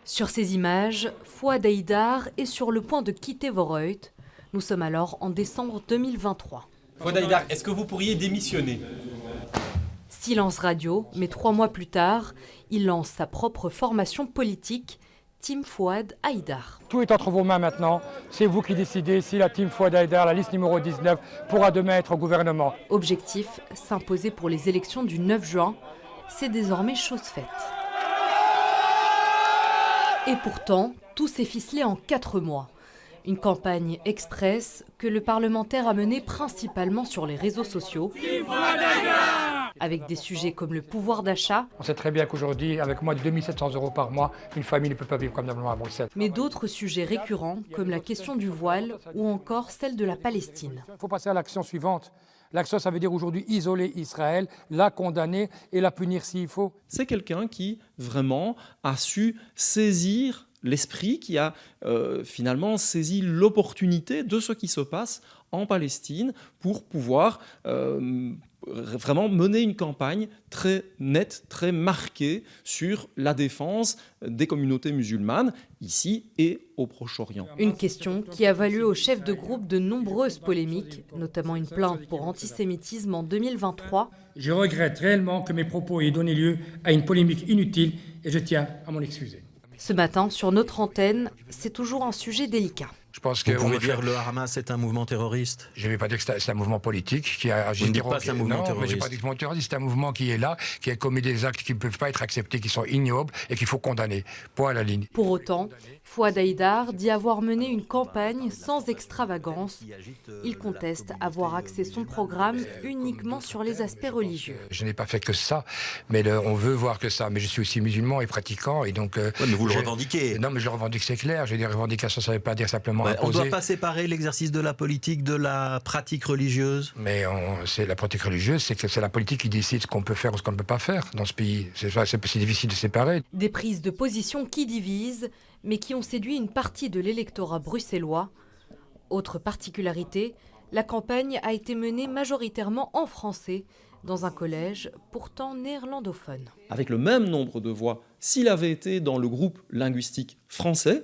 Sur ces images, Fouad Haïdar est sur le point de quitter Voorhout. Nous sommes alors en décembre 2023. Fouad Haïdar, est-ce que vous pourriez démissionner ? Silence radio, mais 3 mois plus tard, il lance sa propre formation politique, Team Fouad Haïdar. Tout est entre vos mains maintenant. C'est vous qui décidez si la Team Fouad Haïdar, la liste numéro 19, pourra demain être au gouvernement. Objectif, s'imposer pour les élections du 9 juin. C'est désormais chose faite. Et pourtant, tout s'est ficelé en 4 mois. Une campagne express que le parlementaire a menée principalement sur les réseaux sociaux, avec des sujets comme le pouvoir d'achat. On sait très bien qu'aujourd'hui, avec moins de 2700 € par mois, une famille ne peut pas vivre convenablement à Bruxelles. Mais d'autres sujets récurrents, comme la question du voile ou encore celle de la Palestine. Il faut passer à l'action suivante. L'action, ça veut dire aujourd'hui isoler Israël, la condamner et la punir s'il faut. C'est quelqu'un qui vraiment a su saisir l'esprit, qui a finalement saisi l'opportunité de ce qui se passe en Palestine pour pouvoir vraiment mener une campagne très nette, très marquée sur la défense des communautés musulmanes, ici et au Proche-Orient. Une question qui a valu au chef de groupe de nombreuses polémiques, notamment une plainte pour antisémitisme en 2023. Je regrette réellement que mes propos aient donné lieu à une polémique inutile et je tiens à m'en excuser. Ce matin, sur notre antenne, c'est toujours un sujet délicat. Je pense que vous pouvez dire que le Hamas est un mouvement terroriste. Je ne vais pas dire que c'est un mouvement politique qui a agi. Vous ne dites pas que c'est un mouvement terroriste. Non, mais je ne pas dire que c'est un mouvement terroriste. C'est un mouvement qui est là, qui a commis des actes qui ne peuvent pas être acceptés, qui sont ignobles et qu'il faut condamner. Point à la ligne. Pour autant, Fouad Haïdar dit avoir mené une campagne sans extravagance. Il conteste avoir axé son programme uniquement sur les aspects religieux. Je n'ai pas fait que ça, mais on veut voir que ça. Mais je suis aussi musulman et pratiquant. Et donc, ouais, mais vous le revendiquez. Non, mais je le revendique, c'est clair. Je veux dire, revendication, ça ne veut pas dire simplement imposer. On ne doit pas séparer l'exercice de la politique de la pratique religieuse. Mais c'est la pratique religieuse, c'est la politique qui décide ce qu'on peut faire ou ce qu'on ne peut pas faire dans ce pays. C'est difficile de séparer. Des prises de position qui divisent, mais qui ont séduit une partie de l'électorat bruxellois. Autre particularité, la campagne a été menée majoritairement en français, dans un collège pourtant néerlandophone. Avec le même nombre de voix, s'il avait été dans le groupe linguistique français,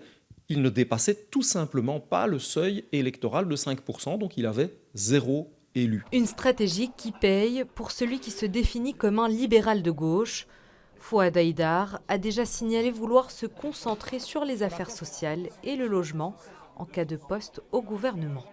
il ne dépassait tout simplement pas le seuil électoral de 5%, donc il avait 0 élu. Une stratégie qui paye pour celui qui se définit comme un libéral de gauche. Fouad Haïdar a déjà signalé vouloir se concentrer sur les affaires sociales et le logement en cas de poste au gouvernement.